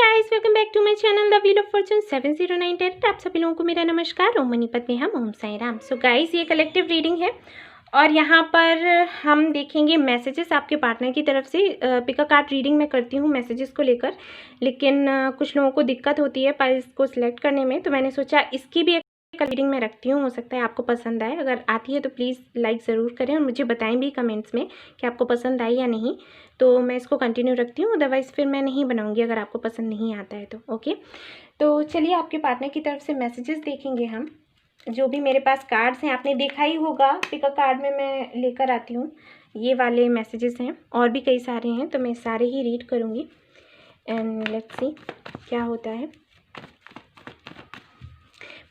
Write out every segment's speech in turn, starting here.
Guys, welcome back to my channel the wheel of fortune 7098। आप सभी लोगों को मेरा नमस्कार। ओम मनीपत में हम ओम साई राम। सो गाइस, ये कलेक्टिव रीडिंग है और यहाँ पर हम देखेंगे मैसेजेस आपके पार्टनर की तरफ से। पिक अ कार्ड रीडिंग मैं करती हूँ मैसेजेस को लेकर, लेकिन कुछ लोगों को दिक्कत होती है पाइल्स को सिलेक्ट करने में, तो मैंने सोचा इसकी भी रीडिंग में रखती हूँ। हो सकता है आपको पसंद आए। अगर आती है तो प्लीज़ लाइक ज़रूर करें और मुझे बताएं भी कमेंट्स में कि आपको पसंद आई या नहीं, तो मैं इसको कंटिन्यू रखती हूँ। अदरवाइज़ फिर मैं नहीं बनाऊँगी अगर आपको पसंद नहीं आता है तो। ओके, तो चलिए आपके पार्टनर की तरफ से मैसेजेस देखेंगे हम। जो भी मेरे पास कार्ड्स हैं, आपने देखा ही होगा पिक अ कार्ड में मैं लेकर आती हूँ ये वाले मैसेजेस हैं, और भी कई सारे हैं, तो मैं सारे ही रीड करूँगी एंड लेट्स सी क्या होता है।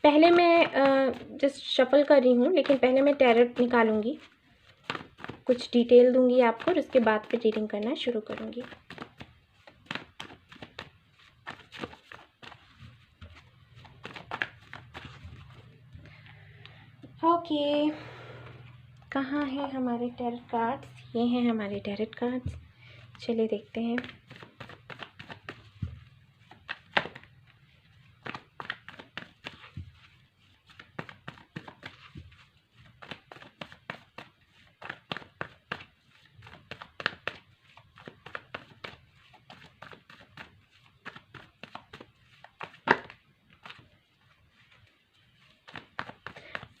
पहले मैं जस्ट शफल कर रही हूँ, लेकिन पहले मैं टैरोट निकालूंगी, कुछ डिटेल दूंगी आपको और उसके बाद फिर रीडिंग करना शुरू करूँगी। ओके, कहाँ है हमारे टैरोट कार्ड्स? ये हैं हमारे टैरोट कार्ड्स। चलिए देखते हैं।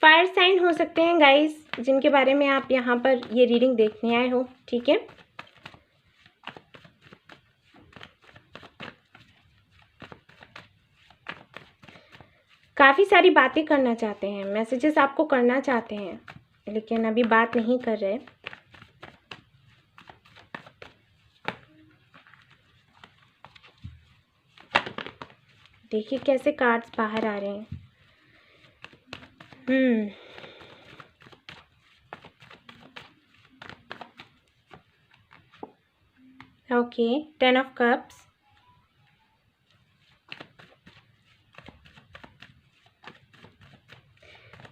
फायर साइन हो सकते हैं गाइस, जिनके बारे में आप यहाँ पर ये रीडिंग देखने आए हो, ठीक है। काफ़ी सारी बातें करना चाहते हैं, मैसेजेस आपको करना चाहते हैं, लेकिन अभी बात नहीं कर रहे। देखिए कैसे कार्ड्स बाहर आ रहे हैं। Okay, 10 of cups,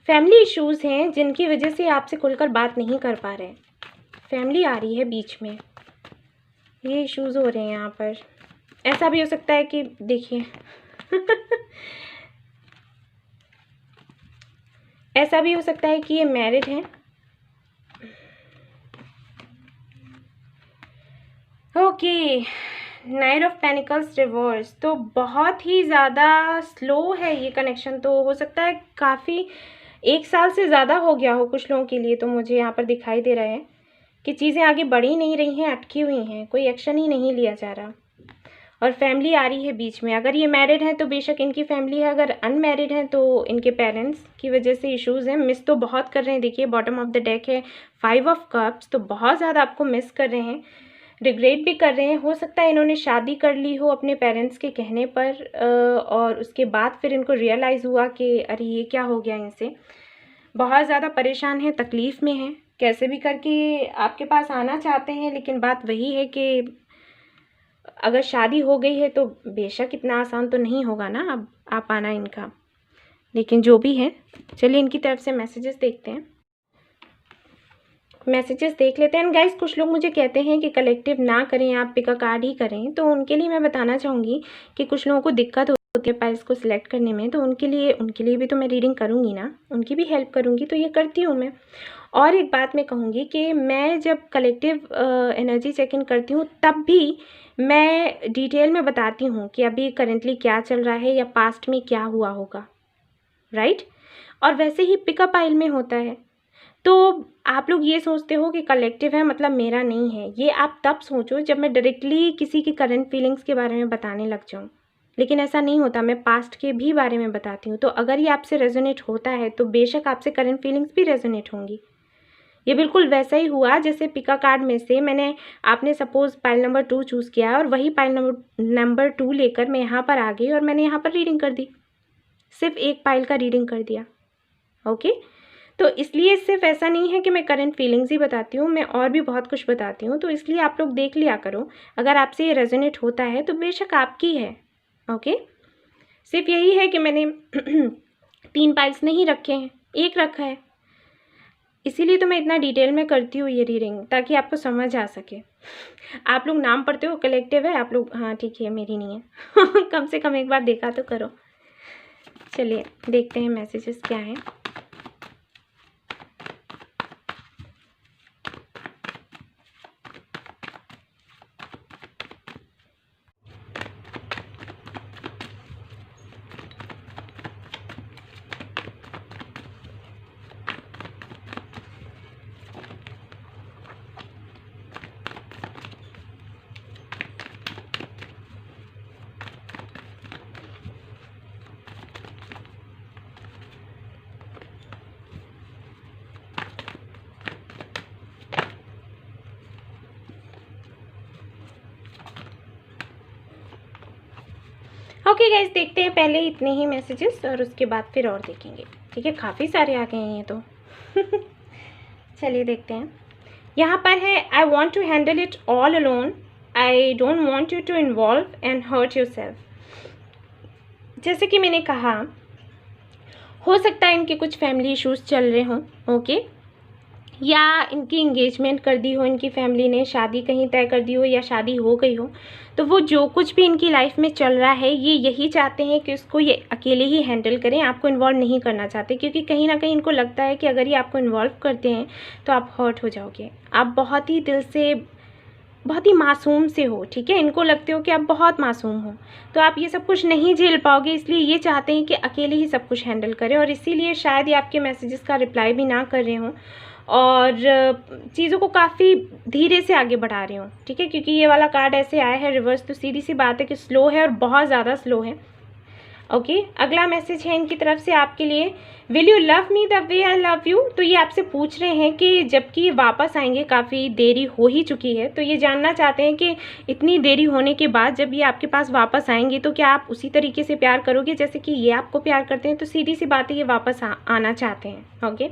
family issues हैं जिनकी वजह से आपसे खुलकर बात नहीं कर पा रहे। फैमिली आ रही है बीच में, ये इश्यूज हो रहे हैं यहाँ पर। ऐसा भी हो सकता है कि देखिए ऐसा भी हो सकता है कि ये मैरिड हैं। Okay, night of pentacles reverse, तो बहुत ही ज़्यादा स्लो है ये कनेक्शन। तो हो सकता है काफ़ी 1 साल से ज़्यादा हो गया हो कुछ लोगों के लिए, तो मुझे यहाँ पर दिखाई दे रहा है कि चीज़ें आगे बढ़ ही नहीं रही हैं, अटकी हुई हैं, कोई एक्शन ही नहीं लिया जा रहा। और फैमिली आ रही है बीच में। अगर ये मैरिड हैं तो बेशक इनकी फैमिली है, अगर अनमैरिड हैं तो इनके पेरेंट्स की वजह से इश्यूज़ हैं। मिस तो बहुत कर रहे हैं। देखिए बॉटम ऑफ द डेक है 5 ऑफ कप्स, तो बहुत ज़्यादा आपको मिस कर रहे हैं, रिग्रेट भी कर रहे हैं। हो सकता है इन्होंने शादी कर ली हो अपने पेरेंट्स के कहने पर, और उसके बाद फिर इनको रियलाइज़ हुआ कि अरे ये क्या हो गया इनसे। बहुत ज़्यादा परेशान हैं, तकलीफ़ में हैं, कैसे भी करके आपके पास आना चाहते हैं, लेकिन बात वही है कि अगर शादी हो गई है तो बेशक इतना आसान तो नहीं होगा ना अब आ पाना इनका। लेकिन जो भी है, चलिए इनकी तरफ से मैसेजेस देखते हैं। मैसेजेस देख लेते हैं गाइस। कुछ लोग मुझे कहते हैं कि कलेक्टिव ना करें, आप पिक अ कार्ड ही करें, तो उनके लिए मैं बताना चाहूँगी कि कुछ लोगों को दिक्कत होती है पाइल्स को सिलेक्ट करने में, तो उनके लिए भी तो मैं रीडिंग करूँगी ना, उनकी भी हेल्प करूँगी, तो ये करती हूँ मैं। और एक बात मैं कहूँगी कि मैं जब कलेक्टिव एनर्जी चेक इन करती हूँ तब भी मैं डिटेल में बताती हूँ कि अभी करेंटली क्या चल रहा है या पास्ट में क्या हुआ होगा, राइट। और वैसे ही पिकअप आइल में होता है। तो आप लोग ये सोचते हो कि कलेक्टिव है मतलब मेरा नहीं है, ये आप तब सोचो जब मैं डायरेक्टली किसी की करंट फीलिंग्स के बारे में बताने लग जाऊँ, लेकिन ऐसा नहीं होता। मैं पास्ट के भी बारे में बताती हूँ, तो अगर ये आपसे रेजोनेट होता है तो बेशक आपसे करंट फीलिंग्स भी रेजोनेट होंगी। ये बिल्कुल वैसा ही हुआ जैसे पिका कार्ड में से आपने सपोज पाइल नंबर 2 चूज़ किया और वही पाइल नंबर 2 लेकर मैं यहाँ पर आ गई और मैंने यहाँ पर रीडिंग कर दी, सिर्फ एक पाइल का रीडिंग कर दिया। ओके, तो इसलिए सिर्फ ऐसा नहीं है कि मैं करंट फीलिंग्स ही बताती हूँ, मैं और भी बहुत कुछ बताती हूँ। तो इसलिए आप लोग देख लिया करो, अगर आपसे ये रेजोनेट होता है तो बेशक आपकी है। ओके, सिर्फ यही है कि मैंने 3 पाइल्स नहीं रखे हैं, एक रखा है। इसीलिए तो मैं इतना डिटेल में करती हूँ ये रीडिंग, ताकि आपको समझ आ सके। आप लोग नाम पढ़ते हो, कलेक्टिव है आप लोग, हाँ ठीक है, मेरी नहीं है। कम से कम एक बार देखा तो करो। चलिए देखते हैं मैसेजेस क्या हैं। ओके गाइस, देखते हैं पहले इतने ही मैसेजेस और उसके बाद फिर और देखेंगे। ठीक है, काफ़ी सारे आ गए हैं ये तो। चलिए देखते हैं। यहाँ पर है, I want to handle it all alone, I don't want you to involve and hurt yourself. जैसे कि मैंने कहा, हो सकता है इनके कुछ फैमिली इश्यूज चल रहे हों, ओके, या इनकी इंगेजमेंट कर दी हो, इनकी फैमिली ने शादी कहीं तय कर दी हो या शादी हो गई हो, तो वो जो कुछ भी इनकी लाइफ में चल रहा है ये यही चाहते हैं कि उसको ये अकेले ही हैंडल करें, आपको इन्वॉल्व नहीं करना चाहते, क्योंकि कहीं ना कहीं इनको लगता है कि अगर ये आपको इन्वॉल्व करते हैं तो आप हर्ट हो जाओगे। आप बहुत ही दिल से, बहुत ही मासूम से हो, ठीक है, इनको लगते हो कि आप बहुत मासूम हो, तो आप ये सब कुछ नहीं झेल पाओगे, इसलिए ये चाहते हैं कि अकेले ही सब कुछ हैंडल करें, और इसीलिए शायद ये आपके मैसेजेस का रिप्लाई भी ना कर रहे हों और चीज़ों को काफ़ी धीरे से आगे बढ़ा रहे हों। ठीक है, क्योंकि ये वाला कार्ड ऐसे आया है रिवर्स, तो सीधी सी बात है कि स्लो है और बहुत ज़्यादा स्लो है। ओके, अगला मैसेज है इनकी तरफ से आपके लिए, will you love me the way I love you. तो ये आपसे पूछ रहे हैं कि जबकि ये वापस आएंगे, काफ़ी देरी हो ही चुकी है, तो ये जानना चाहते हैं कि इतनी देरी होने के बाद जब ये आपके पास वापस आएंगे तो क्या आप उसी तरीके से प्यार करोगे जैसे कि ये आपको प्यार करते हैं। तो सीधी सी बात है, ये वापस आना चाहते हैं। Okay,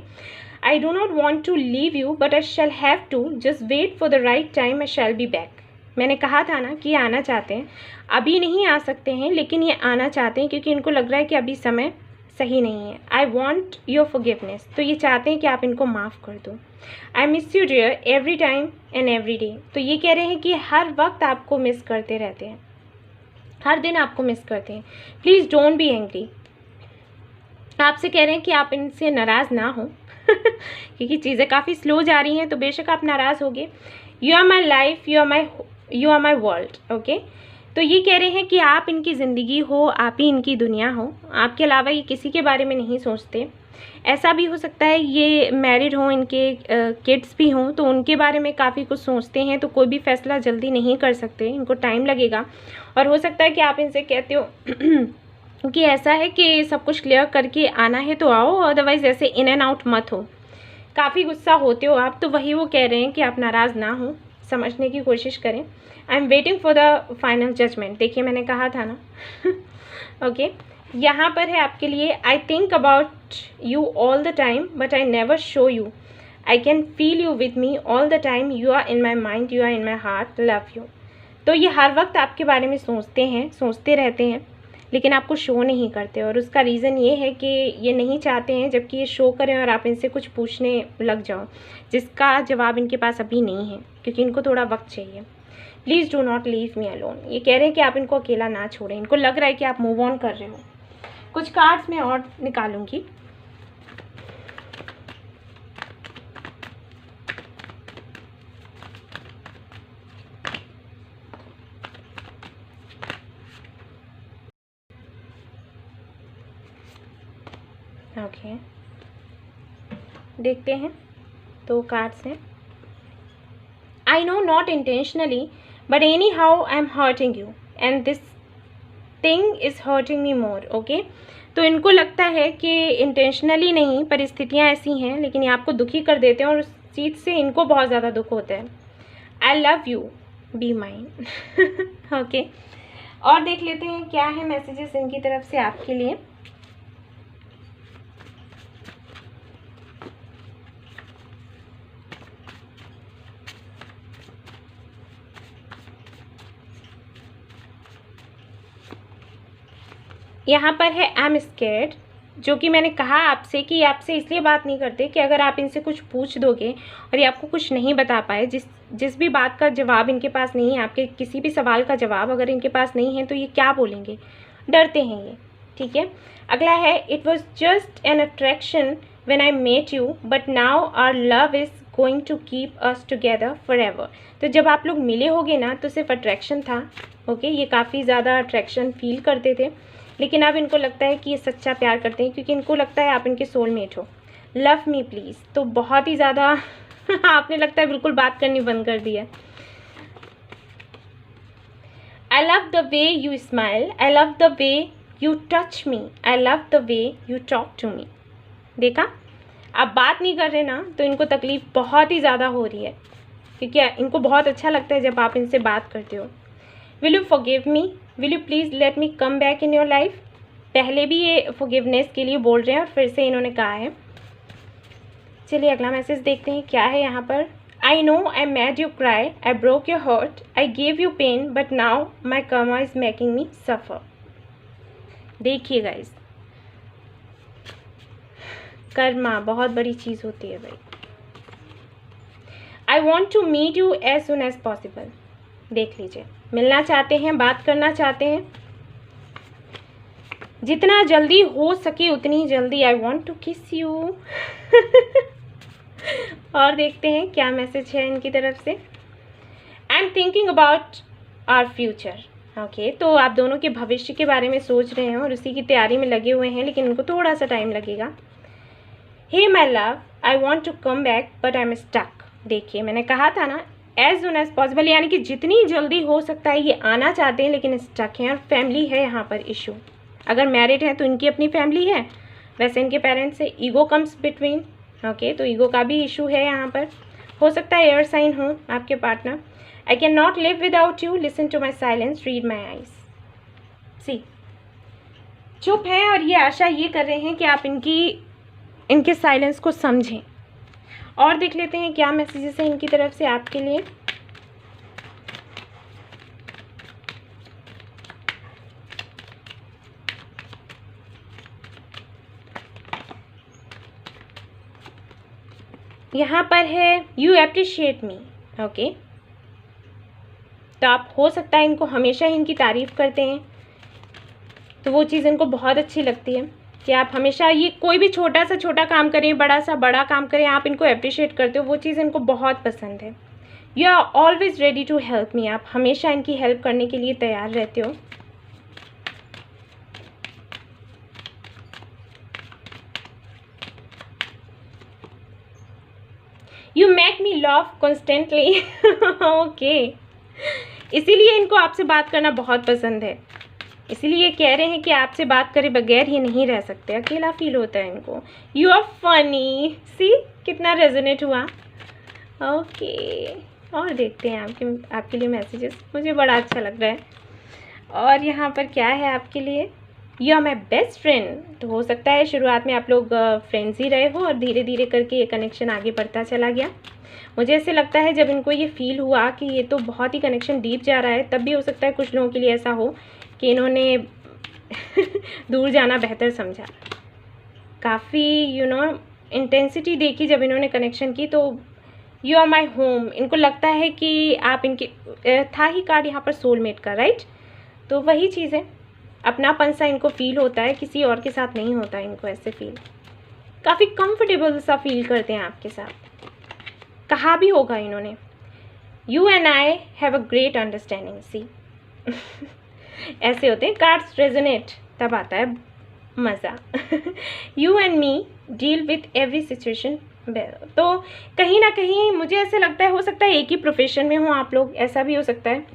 I do not want to leave you, but I shall have to. Just wait for the right time. I shall be back. मैंने कहा था ना कि ये आना चाहते हैं, अभी नहीं आ सकते हैं, लेकिन ये आना चाहते हैं क्योंकि इनको लग रहा है कि अभी समय सही नहीं है। I want your forgiveness. तो ये चाहते हैं कि आप इनको माफ़ कर दो। I miss you dear every time and every day. तो ये कह रहे हैं कि हर वक्त आपको मिस करते रहते हैं, हर दिन आपको मिस करते हैं। Please don't be angry. आपसे कह रहे हैं कि आप इनसे नाराज़ ना हो, क्योंकि चीज़ें काफ़ी स्लो जा रही हैं, तो बेशक आप नाराज़ होगे। You are my life, you are my world. Okay, तो ये कह रहे हैं कि आप इनकी ज़िंदगी हो, आप ही इनकी दुनिया हो, आपके अलावा ये किसी के बारे में नहीं सोचते। ऐसा भी हो सकता है ये मैरिड हों, इनके किड्स भी हों, तो उनके बारे में काफ़ी कुछ सोचते हैं, तो कोई भी फैसला जल्दी नहीं कर सकते, इनको टाइम लगेगा। और हो सकता है कि आप इनसे कहते हो कि ऐसा है कि सब कुछ क्लियर करके आना है तो आओ, अदरवाइज़ ऐसे इन एंड आउट मत हो। काफ़ी गुस्सा होते हो आप, तो वही वो कह रहे हैं कि आप नाराज़ ना हो, समझने की कोशिश करें। I am waiting for the final judgement. देखिए मैंने कहा था ना। ओके, यहाँ पर है आपके लिए, I think about you all the time but I never show you, I can feel you with me all the time, you are in my mind, you are in my heart, love you. तो ये हर वक्त आपके बारे में सोचते हैं, सोचते रहते हैं, लेकिन आपको शो नहीं करते, और उसका रीज़न ये है कि ये नहीं चाहते हैं जबकि ये शो करें और आप इनसे कुछ पूछने लग जाओ जिसका जवाब इनके पास अभी नहीं है, क्योंकि इनको थोड़ा वक्त चाहिए। Please do not leave me alone. ये कह रहे हैं कि आप इनको अकेला ना छोड़ें, इनको लग रहा है कि आप मूव ऑन कर रहे हो। कुछ कार्ड्स मैं और निकालूंगी। ओके, देखते हैं। तो कार्ड्स हैं, I know not intentionally but any how I am hurting you and this thing is hurting me more. Okay, तो इनको लगता है कि इंटेंशनली नहीं, परिस्थितियाँ ऐसी हैं, लेकिन ये आपको दुखी कर देते हैं और उस चीज़ से इनको बहुत ज़्यादा दुख होता है। I love you, be mine. Okay, और देख लेते हैं क्या है मैसेजेस इनकी तरफ से आपके लिए। यहाँ पर है, आई एम स्केर्ड, जो कि मैंने कहा आपसे कि आपसे इसलिए बात नहीं करते कि अगर आप इनसे कुछ पूछ दोगे और ये आपको कुछ नहीं बता पाए, जिस भी बात का जवाब इनके पास नहीं है, आपके किसी भी सवाल का जवाब अगर इनके पास नहीं है तो ये क्या बोलेंगे, डरते हैं ये। ठीक है, अगला है, it was just an attraction when I met you but now our love is going to keep us together forever. तो जब आप लोग मिले होगे ना तो सिर्फ अट्रैक्शन था, ओके, ये काफ़ी ज़्यादा अट्रैक्शन फील करते थे, लेकिन अब इनको लगता है कि ये सच्चा प्यार करते हैं क्योंकि इनको लगता है आप इनके सोलमेट हो। लव मी प्लीज़, तो बहुत ही ज़्यादा आपने लगता है बिल्कुल बात करनी बंद कर दी है। I love the way you smile, I love the way you touch me, I love the way you talk to me. देखा, आप बात नहीं कर रहे ना तो इनको तकलीफ़ बहुत ही ज़्यादा हो रही है क्योंकि इनको बहुत अच्छा लगता है जब आप इनसे बात करते हो। Will you forgive me, will you please let me come back in your life. पहले भी ये फॉरगिवनेस के लिए बोल रहे हैं और फिर से इन्होंने कहा है। चलिए अगला मैसेज देखते हैं क्या है यहाँ पर। I know I made you cry, I broke your heart, I give you pain but now my karma is making me suffer. देखिए गाइस, कर्मा बहुत बड़ी चीज़ होती है भाई। I want to meet you as soon as possible. देख लीजिए, मिलना चाहते हैं, बात करना चाहते हैं, जितना जल्दी हो सके उतनी जल्दी। I want to kiss you. और देखते हैं क्या मैसेज है इनकी तरफ से। I am thinking about our future. Okay, तो आप दोनों के भविष्य के बारे में सोच रहे हैं और उसी की तैयारी में लगे हुए हैं, लेकिन उनको थोड़ा सा टाइम लगेगा। Hey my love, I want to come back but I am stuck. देखिए, मैंने कहा था ना एज सुन एज पॉसिबल, यानी कि जितनी जल्दी हो सकता है ये आना चाहते हैं लेकिन स्टक हैं। और फैमिली है यहाँ पर इशू। अगर मैरिड है तो इनकी अपनी फैमिली है, वैसे इनके पेरेंट्स से ईगो कम्स बिटवीन। ओके, तो ईगो का भी इशू है यहाँ पर। हो सकता है एयर साइन हो आपके partner. I can not live without you, listen to my silence, read my eyes. See, चुप है और ये आशा ये कर रहे हैं कि आप इनके साइलेंस को समझें। और देख लेते हैं क्या मैसेजेस हैं इनकी तरफ से आपके लिए। यहाँ पर है यू एप्रिशिएट मी। ओके, तो आप हो सकता है इनको हमेशा ही इनकी तारीफ़ करते हैं, तो वो चीज़ इनको बहुत अच्छी लगती है कि आप हमेशा ये कोई भी छोटा सा छोटा काम करें, बड़ा सा बड़ा काम करें, आप इनको अप्रिशिएट करते हो, वो चीज़ इनको बहुत पसंद है। You are always ready to help me, आप हमेशा इनकी हेल्प करने के लिए तैयार रहते हो। You make me love constantly. Okay, इसीलिए इनको आपसे बात करना बहुत पसंद है, इसीलिए कह रहे हैं कि आपसे बात करे बगैर ये नहीं रह सकते, अकेला फील होता है इनको। यू आर फनी, सी कितना रेजोनेट हुआ। ओके, और देखते हैं आपके लिए मैसेजेस, मुझे बड़ा अच्छा लग रहा है। और यहाँ पर क्या है आपके लिए, you are my best friend. तो हो सकता है शुरुआत में आप लोग फ्रेंड्स ही रहे हो और धीरे धीरे करके ये कनेक्शन आगे बढ़ता चला गया। मुझे ऐसे लगता है जब इनको ये फील हुआ कि ये तो बहुत ही कनेक्शन डीप जा रहा है, तब भी हो सकता है कुछ लोगों के लिए ऐसा हो कि इन्होंने दूर जाना बेहतर समझा। काफ़ी इंटेंसिटी देखी जब इन्होंने कनेक्शन की, तो यू आर माई होम, इनको लगता है कि आप इनके था ही कार्ड यहाँ पर सोलमेट का, राइट। तो वही चीज़ है, अपनापन सा इनको फील होता है, किसी और के साथ नहीं होता इनको ऐसे फील। काफ़ी कंफर्टेबल सा फील करते हैं आपके साथ। कहा भी होगा इन्होंने, you and I have a great understanding. See ऐसे होते हैं कार्ड्स, रेजोनेट तब आता है मज़ा। You and me deal with every situation well. तो कहीं ना कहीं मुझे ऐसे लगता है, हो सकता है एक ही प्रोफेशन में हो आप लोग, ऐसा भी हो सकता है।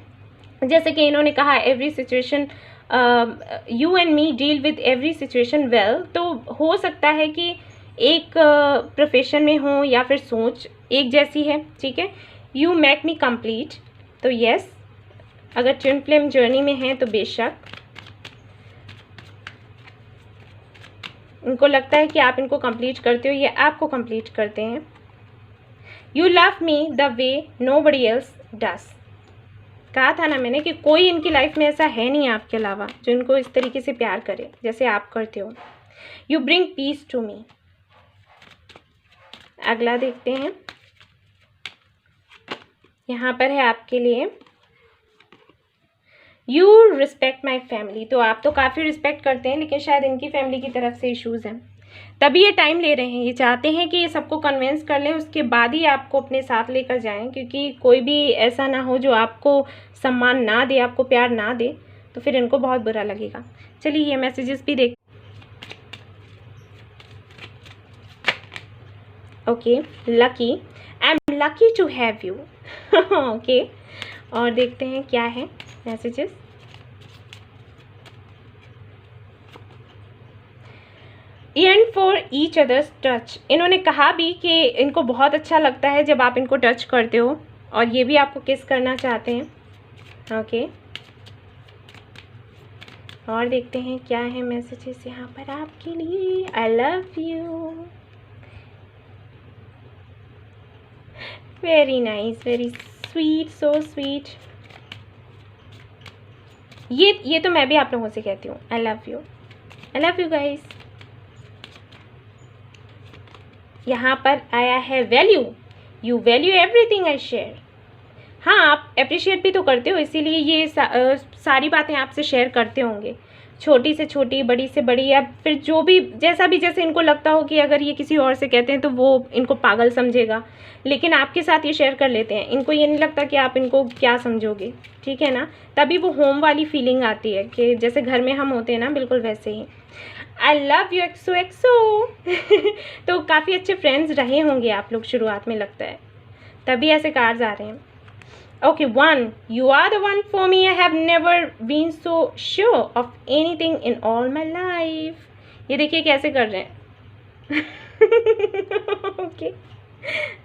जैसे कि इन्होंने कहा every situation, you and me deal with every situation well, तो हो सकता है कि एक प्रोफेशन में हो या फिर सोच एक जैसी है, ठीक है। यू मेक मी कंप्लीट, तो यस, अगर ट्विन फ्लेम जर्नी में है तो बेशक इनको लगता है कि आप इनको कंप्लीट करते हो, ये आपको कंप्लीट करते हैं। You love me the way nobody else does. कहा था ना मैंने कि कोई इनकी लाइफ में ऐसा है नहीं आपके अलावा जो इनको इस तरीके से प्यार करे जैसे आप करते हो। You bring peace to me. अगला देखते हैं, यहाँ पर है आपके लिए यू रिस्पेक्ट माई फैमिली। तो आप तो काफ़ी रिस्पेक्ट करते हैं, लेकिन शायद इनकी फैमिली की तरफ से इश्यूज़ हैं, तभी ये टाइम ले रहे हैं। ये चाहते हैं कि ये सबको कन्विंस कर लें, उसके बाद ही आपको अपने साथ लेकर जाएं, क्योंकि कोई भी ऐसा ना हो जो आपको सम्मान ना दे, आपको प्यार ना दे, तो फिर इनको बहुत बुरा लगेगा। चलिए ये मैसेजेस भी देख। Okay, lucky, I am lucky to have you. Okay, और देखते हैं क्या है messages. And for each others touch. इन्होंने कहा भी कि इनको बहुत अच्छा लगता है जब आप इनको टच करते हो, और ये भी आपको किस करना चाहते हैं। ओके, और देखते हैं क्या है मैसेजेस यहाँ पर आपके लिए। आई love you, very nice, very sweet, so sweet. ये तो मैं भी आप लोगों से कहती हूँ, आई love you, I love you guys. यहाँ पर आया है value, you value everything I share. हाँ, आप अप्रिशिएट भी तो करते हो, इसीलिए ये सारी बातें आपसे शेयर करते होंगे, छोटी से छोटी, बड़ी से बड़ी, या फिर जो भी जैसे इनको लगता हो कि अगर ये किसी और से कहते हैं तो वो इनको पागल समझेगा, लेकिन आपके साथ ये शेयर कर लेते हैं। इनको ये नहीं लगता कि आप इनको क्या समझोगे, ठीक है ना। तभी वो होम वाली फीलिंग आती है कि जैसे घर में हम होते हैं ना, बिल्कुल वैसे ही। आई लव यू एक्सो एक्सो। तो काफ़ी अच्छे फ्रेंड्स रहे होंगे आप लोग शुरुआत में, लगता है, तभी ऐसे कार्ड्स आ रहे हैं। Okay, 1. You are the one for me. I have never been so sure of anything in all my life. ये देखिए कैसे कर रहे हैं। ओके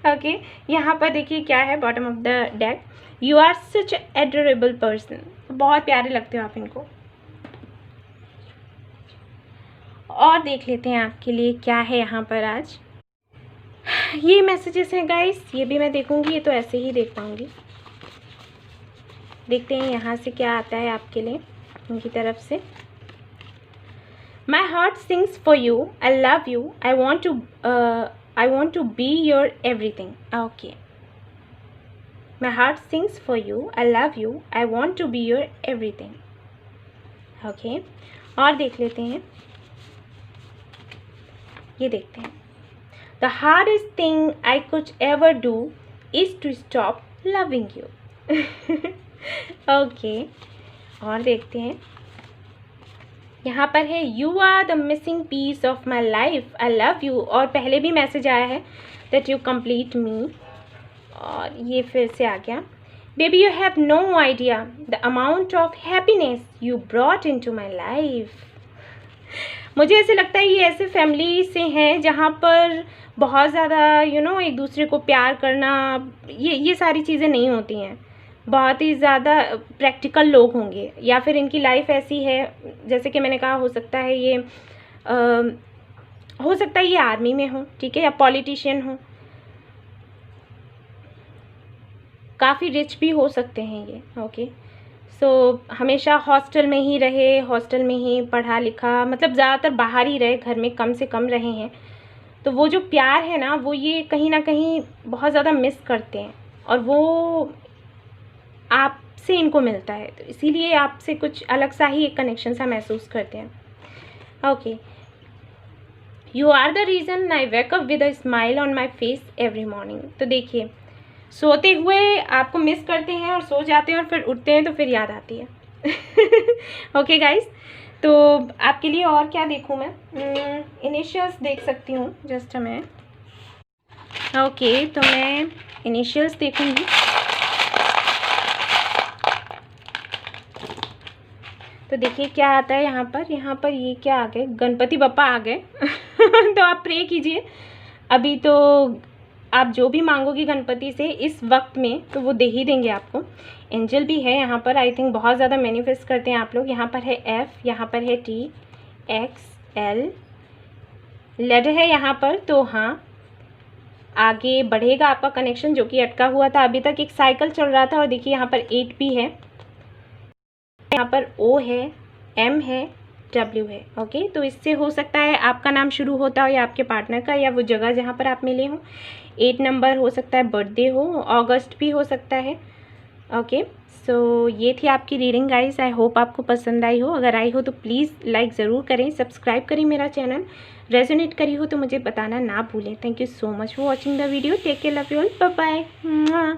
ओके, यहाँ पर देखिए क्या है bottom of the deck. You are such adorable person. बहुत प्यारे लगते हो आप इनको। और देख लेते हैं आपके लिए क्या है यहाँ पर आज। ये मैसेजेस हैं गाइस, ये भी मैं देखूँगी, ये तो ऐसे ही देख पाऊँगी। देखते हैं यहाँ से क्या आता है आपके लिए उनकी तरफ से। My heart sings for you, I love you, I want to be your everything. Okay, my heart sings for you, I love you, I want to be your everything. Okay, और देख लेते हैं, ये देखते हैं। The hardest thing I could ever do is to stop loving you. Okay, और देखते हैं, यहाँ पर है you are the missing piece of my life, I love you. और पहले भी मैसेज आया है दैट यू कंप्लीट मी, और ये फिर से आ गया। Baby you have no idea the amount of happiness you brought in to my life. मुझे ऐसे लगता है ये ऐसे फैमिली से हैं जहाँ पर बहुत ज़्यादा एक दूसरे को प्यार करना, ये सारी चीज़ें नहीं होती हैं। बहुत ही ज़्यादा प्रैक्टिकल लोग होंगे, या फिर इनकी लाइफ ऐसी है, जैसे कि मैंने कहा, हो सकता है ये आर्मी में हो, ठीक है, या पॉलिटिशियन हो, काफ़ी रिच भी हो सकते हैं ये। ओके, सो हमेशा हॉस्टल में ही रहे, हॉस्टल में ही पढ़ा लिखा, मतलब ज़्यादातर बाहर ही रहे, घर में कम से कम रहे हैं। तो वो जो प्यार है ना, वो ये कहीं ना कहीं बहुत ज़्यादा मिस करते हैं, और वो आपसे इनको मिलता है, तो इसीलिए आपसे कुछ अलग सा ही एक कनेक्शन सा महसूस करते हैं। Okay, you are the reason I wake up with a smile on my face every morning. तो देखिए, सोते हुए आपको मिस करते हैं और सो जाते हैं, और फिर उठते हैं तो फिर याद आती है। ओके गाइस, तो आपके लिए और क्या देखूँ मैं? इनिशियल्स देख सकती हूँ, जस्ट मैं। ओके, तो मैं इनिशियल्स देखूँगी। तो देखिए क्या आता है यहाँ पर ये क्या आ गए, गणपति बप्पा आ गए। तो आप प्रे कीजिए, अभी तो आप जो भी मांगोगी गणपति से इस वक्त में, तो वो दे ही देंगे आपको। एंजल भी है यहाँ पर, आई थिंक बहुत ज़्यादा मैनिफेस्ट करते हैं आप लोग। यहाँ पर है एफ, यहाँ पर है टी, एक्स, एल, लेटर है यहाँ पर, तो हाँ, आगे बढ़ेगा आपका कनेक्शन जो कि अटका हुआ था अभी तक, एक साइकिल चल रहा था। और देखिए यहाँ पर 8 भी है, यहाँ पर ओ है, एम है, W है। ओके, तो इससे हो सकता है आपका नाम शुरू होता हो या आपके पार्टनर का, या वो जगह जहाँ पर आप मिले हों। 8 नंबर हो सकता है, बर्थडे हो, अगस्त भी हो सकता है। ओके, सो ये थी आपकी रीडिंग गाइस। आई होप आपको पसंद आई हो। अगर आई हो तो प्लीज़ लाइक ज़रूर करें, सब्सक्राइब करें मेरा चैनल। रेजोनेट करी हो तो मुझे बताना ना भूलें। Thank you so much for watching the video. Take care, love you all, bye bye.